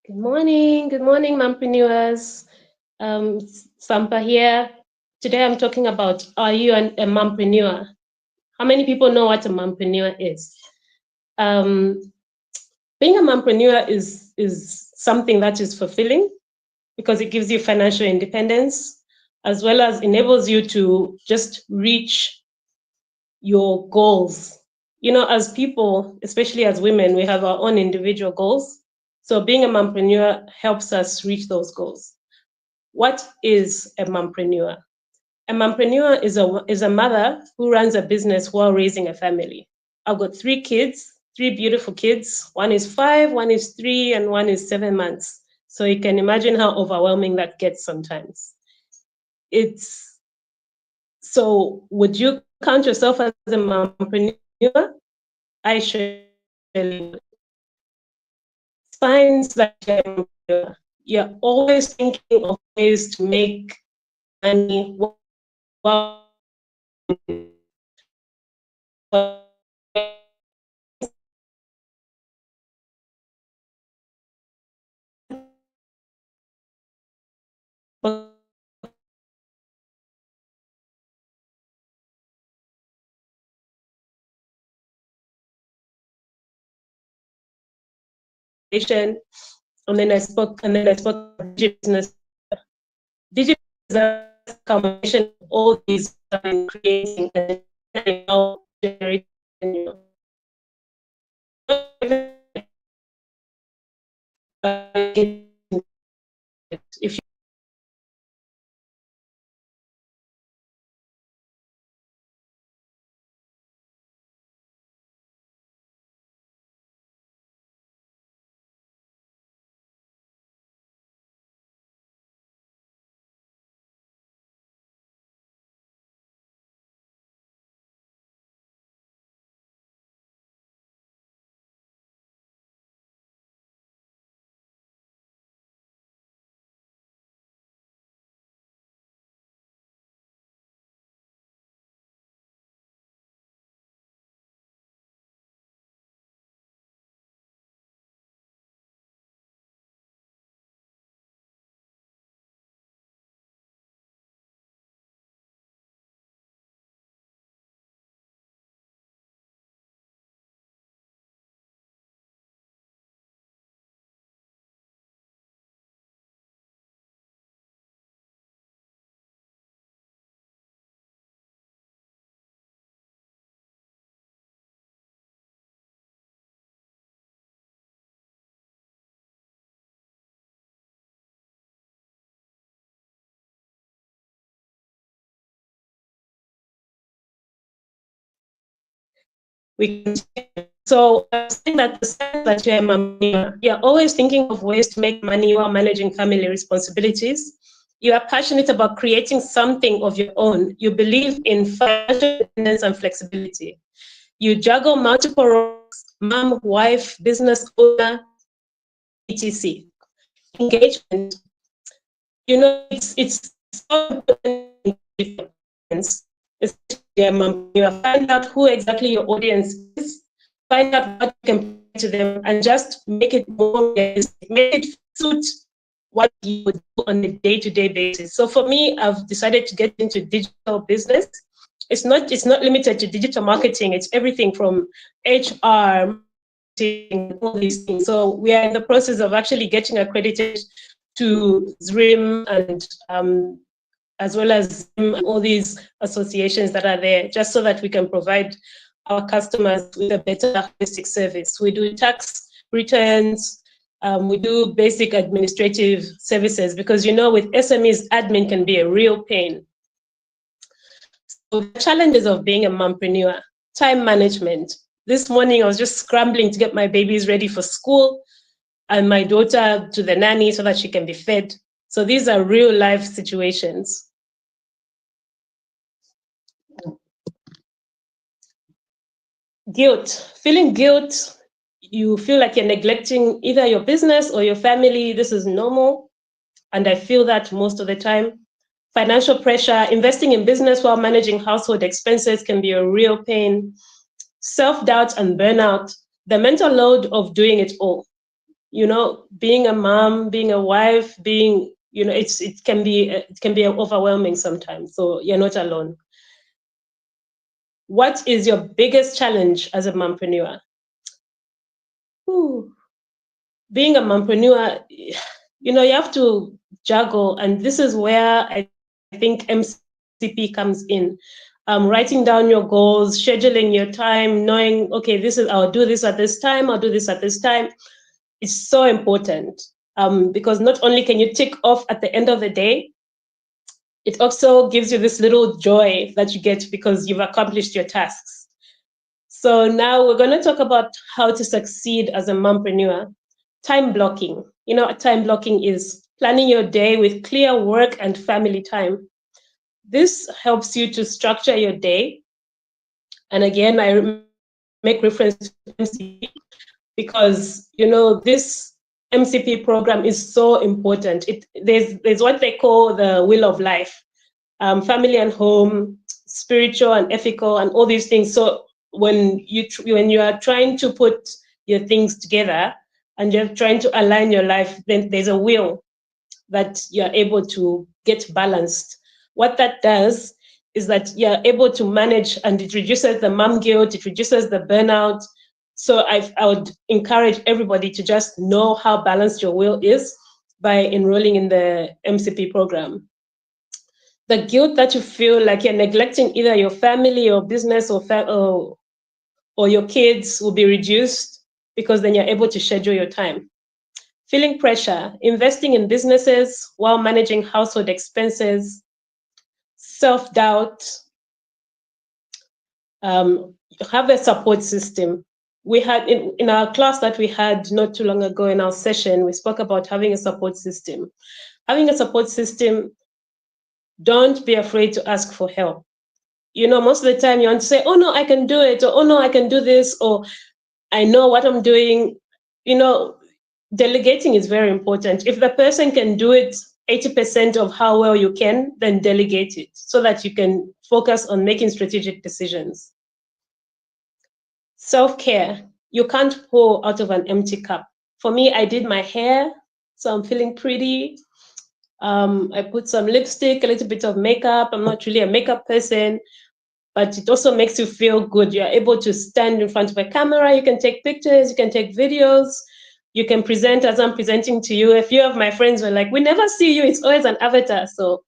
Good morning, mompreneurs. Sampa here. Today I'm talking about, are you a mompreneur? How many people know what a mompreneur is? Um, Being a mompreneur is something that is fulfilling because it gives you financial independence, as well as enables you to just reach your goals. You know, as people, especially as women, we have our own individual goals. So being a mompreneur helps us reach those goals. What is a mompreneur? A mompreneur is a mother who runs a business while raising a family. I've got 3 kids, 3 beautiful kids. One is 5, one is 3, and one is 7 months. So you can imagine how overwhelming that gets sometimes. It's so would you count yourself as a mompreneur? I surely would. Signs that you're always thinking of ways to make money while and then I spoke business. Digital is a combination of all these creating and generating. If we can so I'm saying that the sense that you're a mompreneur, you're always thinking of ways to make money while managing family responsibilities. You are passionate about creating something of your own. You believe in financial independence and flexibility. You juggle multiple roles: mom, wife, business owner, etc. Engagement. You know, it's so important you find out who exactly your audience is, find out what you can provide to them, and just make it more realistic, make it suit what you would do on a day-to-day basis. So for me, I've decided to get into digital business. It's not limited to digital marketing. It's everything from HR, all these things. So we are in the process of actually getting accredited to ZRIM and as well as all these associations that are there, just so that we can provide our customers with a better holistic service. We do tax returns, we do basic administrative services, because you know with SMEs, admin can be a real pain. So the challenges of being a mompreneur: time management. This morning I was just scrambling to get my babies ready for school and my daughter to the nanny so that she can be fed. So these are real life situations. Guilt, feeling guilt, you feel like you're neglecting either your business or your family. This is normal, and I feel that most of the time. Financial pressure, investing in business while managing household expenses can be a real pain. Self-doubt and burnout, the mental load of doing it all. You know, being a mom, being a wife, being, you know, it can be overwhelming sometimes. So you're not alone. What is your biggest challenge as a mompreneur? Ooh, being a mompreneur, you know, you have to juggle, and this is where I think MCP comes in. Writing down your goals, scheduling your time, knowing, okay, I'll do this at this time, I'll do this at this time. It's so important, because not only can you tick off at the end of the day, it also gives you this little joy that you get because you've accomplished your tasks. So now we're going to talk about how to succeed as a mompreneur. Time blocking. You know, time blocking is planning your day with clear work and family time. This helps you to structure your day. And again, I make reference to MCP because, you know, this MCP program is so important. There's what they call the wheel of life, family and home, spiritual and ethical, and all these things. So when you are trying to put your things together and you're trying to align your life, then there's a wheel that you're able to get balanced. What that does is that you're able to manage, and it reduces the mom guilt, it reduces the burnout. So I would encourage everybody to just know how balanced your wheel is by enrolling in the MCP program. The guilt that you feel like you're neglecting either your family or business or your kids will be reduced because then you're able to schedule your time. Feeling pressure, investing in businesses while managing household expenses, self-doubt, have a support system. We had in our class that we had not too long ago in our session, we spoke about having a support system. Having a support system, don't be afraid to ask for help. You know, most of the time you want to say, oh no, I can do it, or oh no, I can do this, or I know what I'm doing. You know, delegating is very important. If the person can do it 80% of how well you can, then delegate it so that you can focus on making strategic decisions. Self-care. You can't pour out of an empty cup. For me, I did my hair, so I'm feeling pretty. I put some lipstick, a little bit of makeup. I'm not really a makeup person, but it also makes you feel good. You're able to stand in front of a camera. You can take pictures, you can take videos, you can present as I'm presenting to you. A few of my friends were like, we never see you, it's always an avatar. So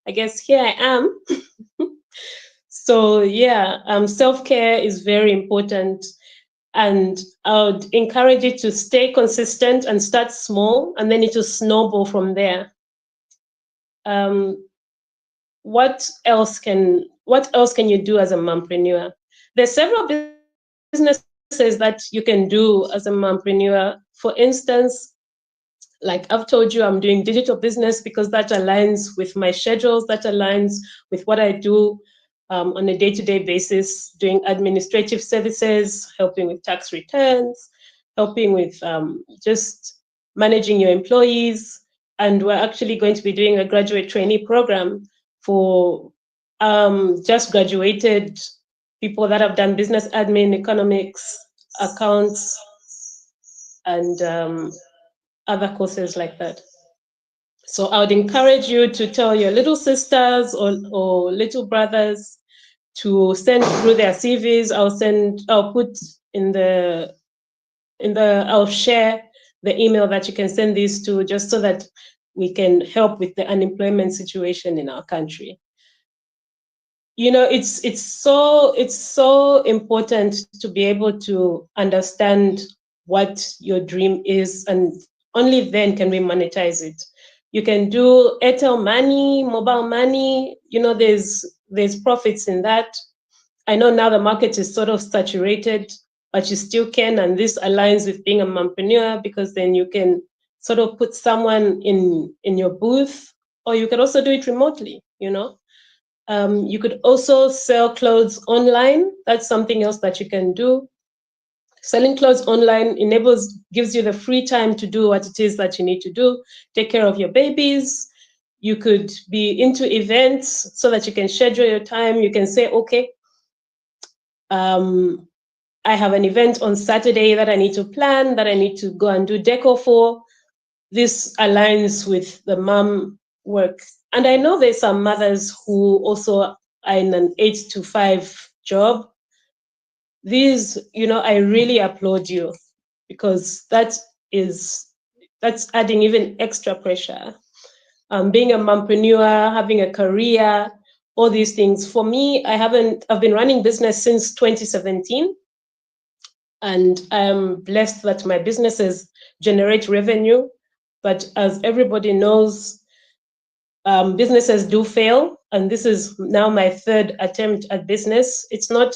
I guess here I am. So yeah, self-care is very important. And I would encourage you to stay consistent and start small, and then it will snowball from there. What else can you do as a mompreneur? There's several businesses that you can do as a mompreneur. For instance, like I've told you, I'm doing digital business because that aligns with my schedules, that aligns with what I do on a day-to-day basis, doing administrative services, helping with tax returns, helping with just managing your employees. And we're actually going to be doing a graduate trainee program for just graduated people that have done business admin, economics, accounts, and other courses like that. So I would encourage you to tell your little sisters or little brothers to send through their CVs. I'll put I'll share the email that you can send these to, just so that we can help with the unemployment situation in our country. You know, it's so important to be able to understand what your dream is, and only then can we monetize it. You can do Airtel money, mobile money, you know, there's profits in that. I know now the market is sort of saturated, but you still can, and this aligns with being a mompreneur, because then you can sort of put someone in your booth, or you can also do it remotely, you know. You could also sell clothes online. That's something else that you can do. Selling clothes online gives you the free time to do what it is that you need to do. Take care of your babies. You could be into events so that you can schedule your time. You can say, okay, I have an event on Saturday that I need to plan, that I need to go and do decor for. This aligns with the mom work. And I know there's some mothers who also are in an 8 to 5 job. These, I really applaud you, because that's adding even extra pressure. Being a mompreneur, having a career, all these things. For me, I've been running business since 2017. And I'm blessed that my businesses generate revenue. But as everybody knows, businesses do fail. And this is now my third attempt at business. It's not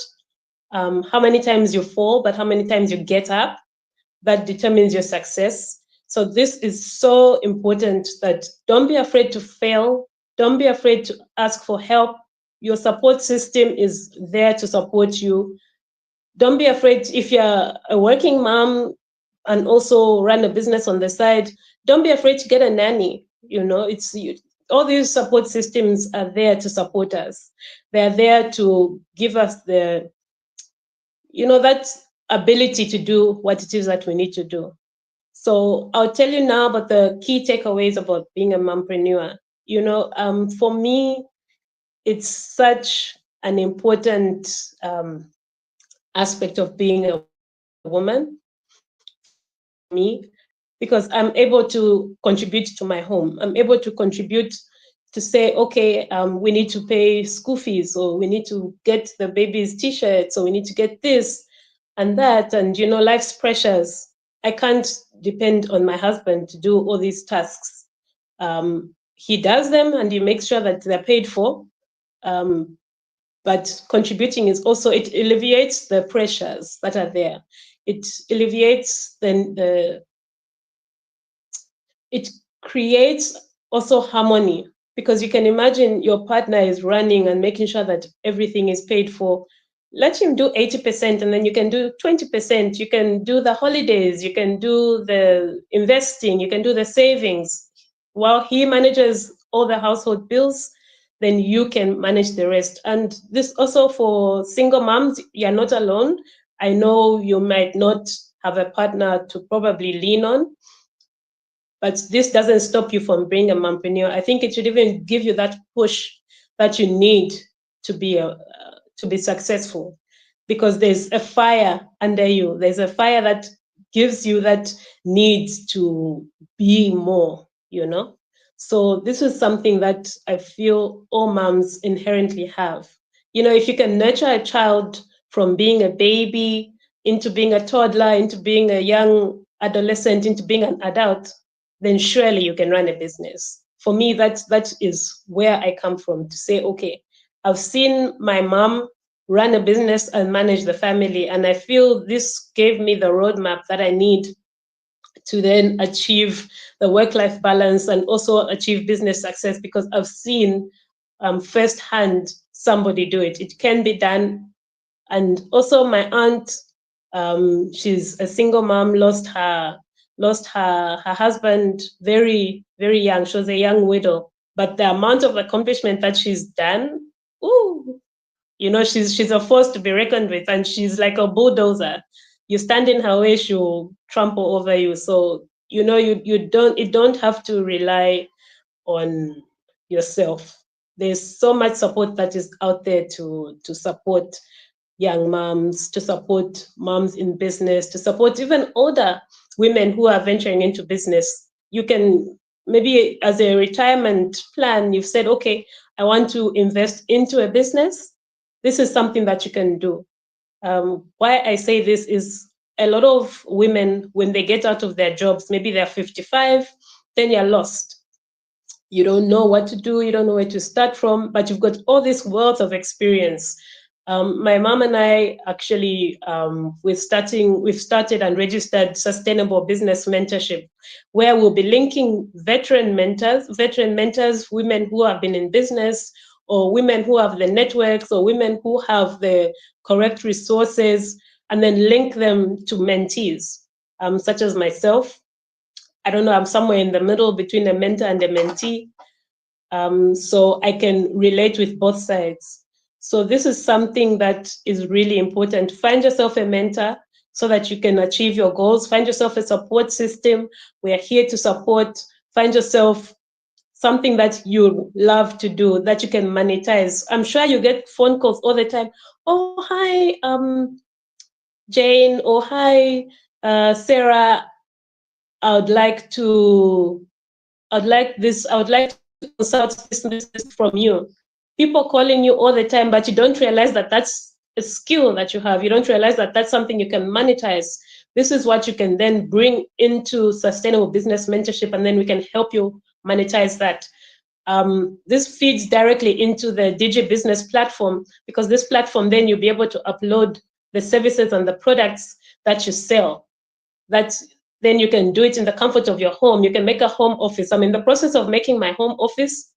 how many times you fall, but how many times you get up that determines your success. So this is so important, that don't be afraid to fail. Don't be afraid to ask for help. Your support system is there to support you. Don't be afraid if you're a working mom and also run a business on the side. Don't be afraid to get a nanny. All these support systems are there to support us. They're there to give us that ability to do what it is that we need to do. So I'll tell you now about the key takeaways about being a mompreneur. For me, it's such an important aspect of being a woman for me, because I'm able to contribute to my home. I'm able to contribute to say, okay, we need to pay school fees, or we need to get the baby's t-shirts, or we need to get this and that, and life's pressures. I can't depend on my husband to do all these tasks. He does them and he makes sure that they're paid for. But contributing is also, it alleviates the pressures that are there. It alleviates it creates also harmony, because you can imagine your partner is running and making sure that everything is paid for. Let him do 80%, and then you can do 20%. You can do the holidays, you can do the investing, you can do the savings. While he manages all the household bills, then you can manage the rest. And this also for single moms, you're not alone. I know you might not have a partner to probably lean on, but this doesn't stop you from being a mompreneur. I think it should even give you that push that you need to be successful, because there's a fire under you. There's a fire that gives you that need to be more, So this is something that I feel all moms inherently have. If you can nurture a child from being a baby into being a toddler, into being a young adolescent, into being an adult, then surely you can run a business. For me, that is where I come from, to say, okay, I've seen my mom run a business and manage the family, and I feel this gave me the roadmap that I need to then achieve the work-life balance and also achieve business success, because I've seen firsthand somebody do it. It can be done. And also my aunt, she's a single mom, lost her husband very, very young. She was a young widow. But the amount of accomplishment that she's done, ooh, she's a force to be reckoned with, and she's like a bulldozer. You stand in her way, she'll trample over you. So, you don't have to rely on yourself. There's so much support that is out there to support young moms, to support moms in business, to support even older women who are venturing into business. You can maybe, as a retirement plan, you've said, okay, I want to invest into a business. This is something that you can do. Why I say this is, a lot of women, when they get out of their jobs, maybe they're 55, then you're lost. You don't know what to do, you don't know where to start from, but you've got all this wealth of experience. My mom and I actually, we've started and registered Sustainable Business Mentorship, where we'll be linking veteran mentors, women who have been in business, or women who have the networks, or women who have the correct resources, and then link them to mentees, such as myself. I don't know, I'm somewhere in the middle between a mentor and a mentee. So I can relate with both sides. So this is something that is really important. Find yourself a mentor so that you can achieve your goals. Find yourself a support system. We are here to support. Find yourself something that you love to do that you can monetize. I'm sure you get phone calls all the time. Oh, hi, Jane. Oh, hi, Sarah. I would like to, I would like to consult this from you. People calling you all the time, but you don't realize that that's a skill that you have. You don't realize that that's something you can monetize. This is what you can then bring into sustainable business mentorship, and then we can help you monetize that. This feeds directly into the DG Business platform, because this platform, then you'll be able to upload the services and the products that you sell. That then you can do it in the comfort of your home. You can make a home office. I'm in the process of making my home office,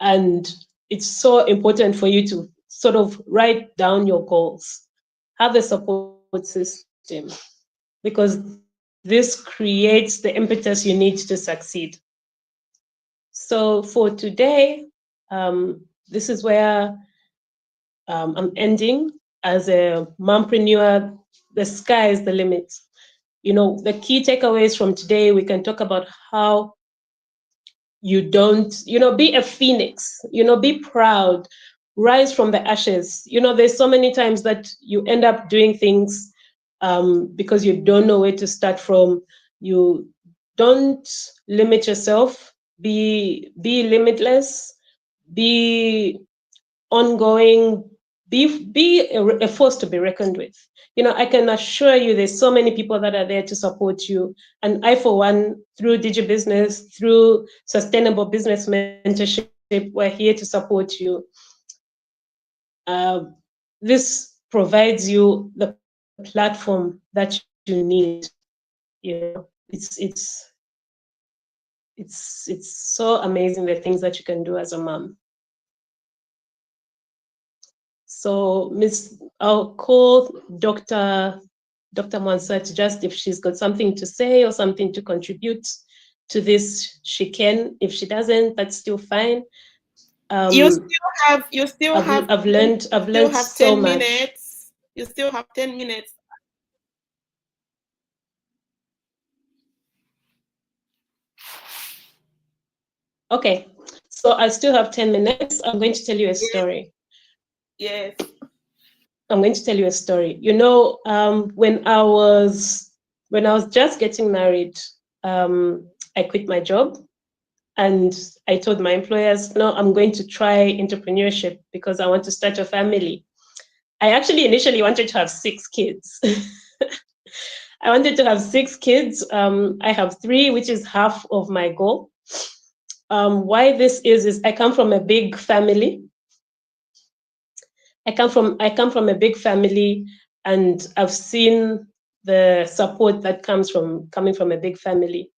and it's so important for you to sort of write down your goals, have a support system, because this creates the impetus you need to succeed. So for today, this is where I'm ending. As a mompreneur, the sky is the limit. You know, the key takeaways from today, we can talk about how you don't, be a phoenix, be proud, rise from the ashes. There's so many times that you end up doing things because you don't know where to start from. You don't limit yourself, be limitless, be ongoing, be a force to be reckoned with. I can assure you there's so many people that are there to support you. And I, for one, through DigiBusiness, through Sustainable Business Mentorship, we're here to support you. This provides you the platform that you need. It's so amazing, the things that you can do as a mom. So I'll call Dr. Mwansat, just if she's got something to say or something to contribute to this, she can. If she doesn't, that's still fine. You still have I've learned so 10 much. minutes. You still have 10 minutes. Okay, so I still have 10 minutes. I'm going to tell you a story. Yes. I'm going to tell you a story. When I was just getting married, I quit my job. And I told my employers, no, I'm going to try entrepreneurship because I want to start a family. I actually initially wanted to have 6 kids. I wanted to have 6 kids. I have 3, which is half of my goal. Why this is I come from a big family. I come from a big family, and I've seen the support that comes from coming from a big family.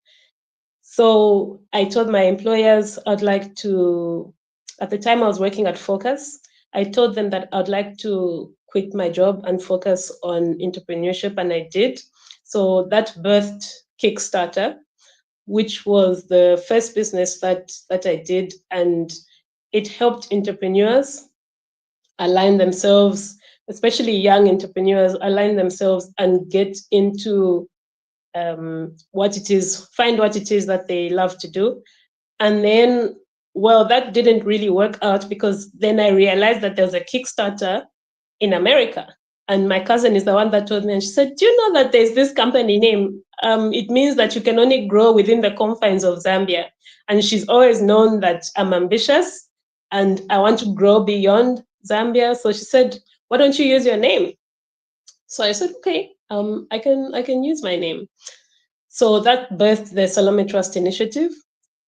So I told my employers I'd like to, at the time I was working at Focus, I told them that I'd like to quit my job and focus on entrepreneurship, and I did. So that birthed Kickstarter, which was the first business that I did, and it helped entrepreneurs align themselves, especially young entrepreneurs, align themselves and get into find what it is that they love to do. And then, well, that didn't really work out, because then I realized that there was a Kickstarter in America. And my cousin is the one that told me, and she said, do you know that there's this company name? It means that you can only grow within the confines of Zambia. And she's always known that I'm ambitious and I want to grow beyond Zambia. So she said, why don't you use your name? So I said, okay, I can use my name. So that birthed the Salome Trust Initiative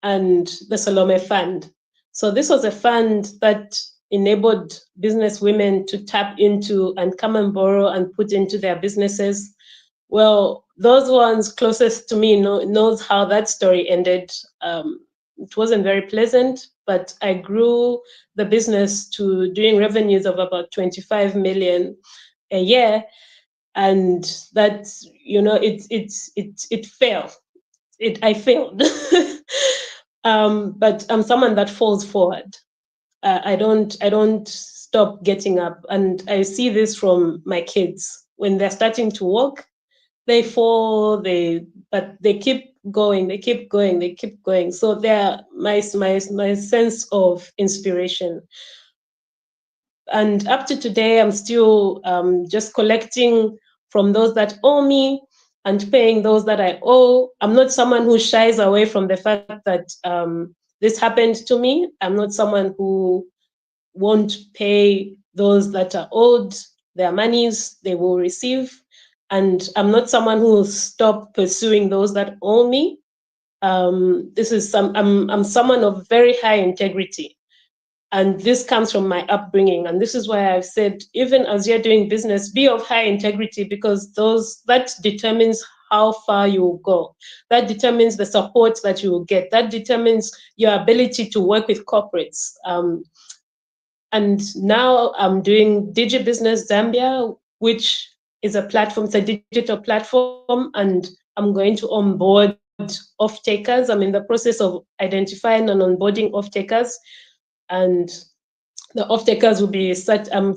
and the Salome Fund. So this was a fund that enabled business women to tap into and come and borrow and put into their businesses. Well, those ones closest to me knows how that story ended. It wasn't very pleasant, but I grew the business to doing revenues of about 25 million a year. And that, it failed. I failed. But I'm someone that falls forward. I don't stop getting up. And I see this from my kids. When they're starting to walk, they fall, but they keep going, they keep going, they keep going. So they're my sense of inspiration. And up to today, I'm still just collecting from those that owe me and paying those that I owe. I'm not someone who shies away from the fact that this happened to me. I'm not someone who won't pay those that are owed their monies they will receive. And I'm not someone who will stop pursuing those that owe me. I'm someone of very high integrity. And this comes from my upbringing. And this is why I've said, even as you're doing business, be of high integrity, because that determines how far you will go. That determines the support that you will get. That determines your ability to work with corporates. And now I'm doing Digi Business Zambia, which is a platform, it's a digital platform, and I'm going to onboard off-takers. I'm in the process of identifying and onboarding off-takers. And the off-takers will be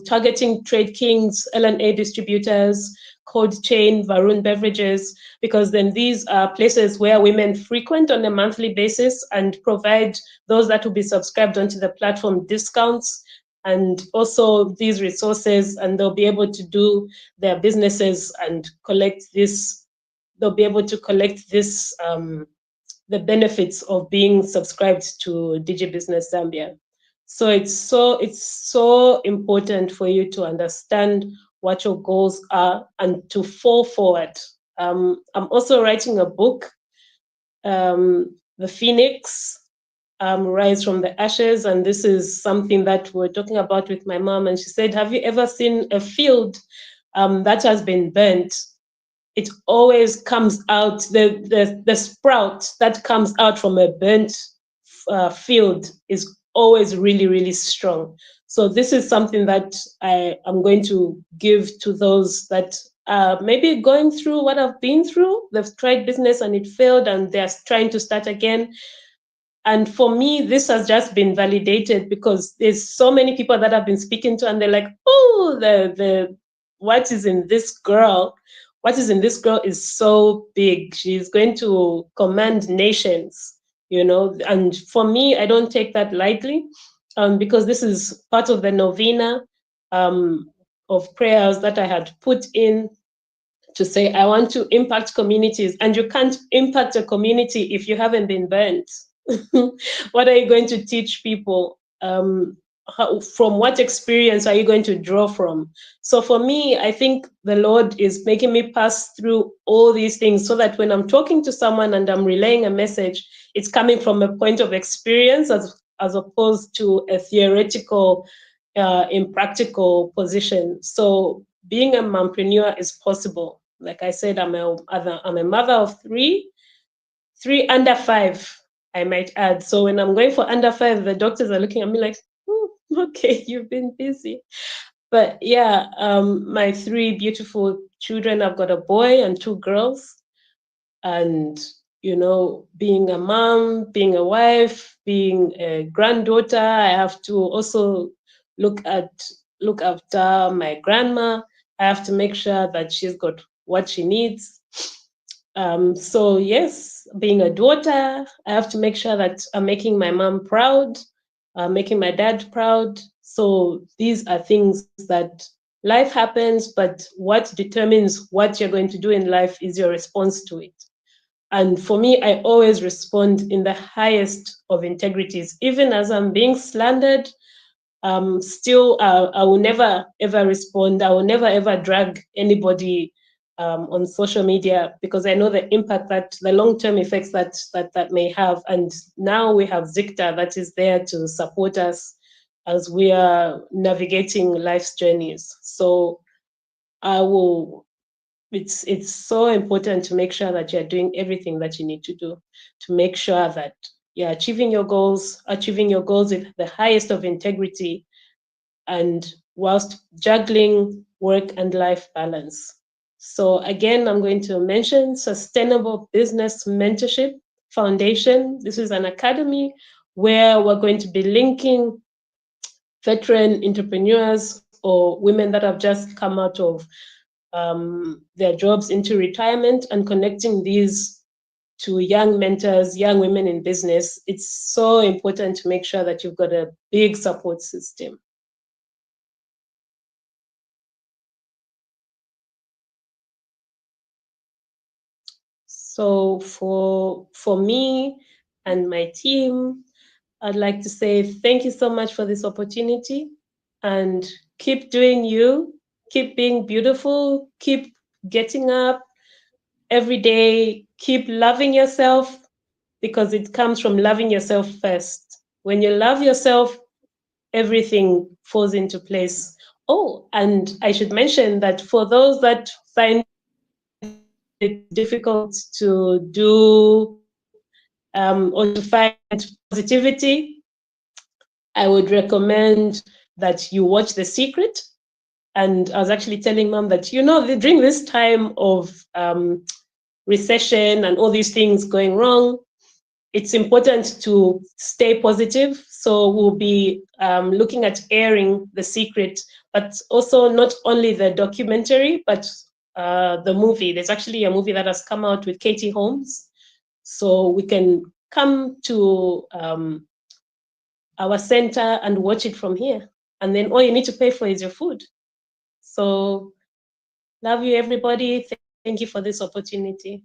targeting Trade Kings, L&A distributors, Cold Chain, Varun Beverages, because then these are places where women frequent on a monthly basis and provide those that will be subscribed onto the platform discounts and also these resources, and they'll be able to do their businesses and collect this. They'll be able to collect this, the benefits of being subscribed to Digi Business Zambia. So it's so important for you to understand what your goals are and to fall forward. I'm also writing a book, The Phoenix, Rise from the Ashes, and this is something that we're talking about with my mom. And she said, "Have you ever seen a field that has been burnt? It always comes out, the sprout that comes out from a burnt field is always really, really strong." So this is something that I am going to give to those that are maybe going through what I've been through. They've tried business and it failed and they're trying to start again. And for me, this has just been validated because there's so many people that I've been speaking to, and they're like, "Oh, the what is in this girl? What is in this girl is so big. She's going to command nations, you know." And for me, I don't take that lightly, because this is part of the novena of prayers that I had put in to say, I want to impact communities. And you can't impact a community if you haven't been burnt. What are you going to teach people? From what experience are you going to draw from? So for me, I think the Lord is making me pass through all these things so that when I'm talking to someone and I'm relaying a message, it's coming from a point of experience as opposed to a theoretical, impractical position. So being a mompreneur is possible. Like I said, I'm a mother of three under five, I might add. So when I'm going for under five, the doctors are looking at me like, okay, you've been busy. But yeah, my three beautiful children, I've got a boy and two girls. And, you know, being a mom, being a wife, being a granddaughter, I have to also look after my grandma. I have to make sure that she's got what she needs. So yes, being a daughter, I have to make sure that I'm making my mom proud, making my dad proud. So these are things that life happens, but what determines what you're going to do in life is your response to it. And for me, I always respond in the highest of integrities, even as I'm being slandered. Still, I will never ever respond. I will never ever drag anybody on social media, because I know the impact, that the long-term effects that may have. And now we have Zicta that is there to support us as we are navigating life's journeys. So I will. It's so important to make sure that you're doing everything that you need to do to make sure that you're achieving your goals with the highest of integrity, and whilst juggling work and life balance. So again, I'm going to mention Sustainable Business Mentorship Foundation. This is an academy where we're going to be linking veteran entrepreneurs or women that have just come out of their jobs into retirement, and connecting these to young mentors, young women in business. It's so important to make sure that you've got a big support system. So for me and my team, I'd like to say thank you so much for this opportunity, and keep doing you, keep being beautiful, keep getting up every day, keep loving yourself, because it comes from loving yourself first. When you love yourself, everything falls into place. Oh, and I should mention that for those that find it difficult to do or to find positivity, I would recommend that you watch The Secret. And I was actually telling mom that, during this time of recession and all these things going wrong, it's important to stay positive. So we'll be looking at airing The Secret, but also not only the documentary, but the movie. There's actually a movie that has come out with Katie Holmes. So we can come to our center and watch it from here. And then all you need to pay for is your food. So love you, everybody. Thank you for this opportunity.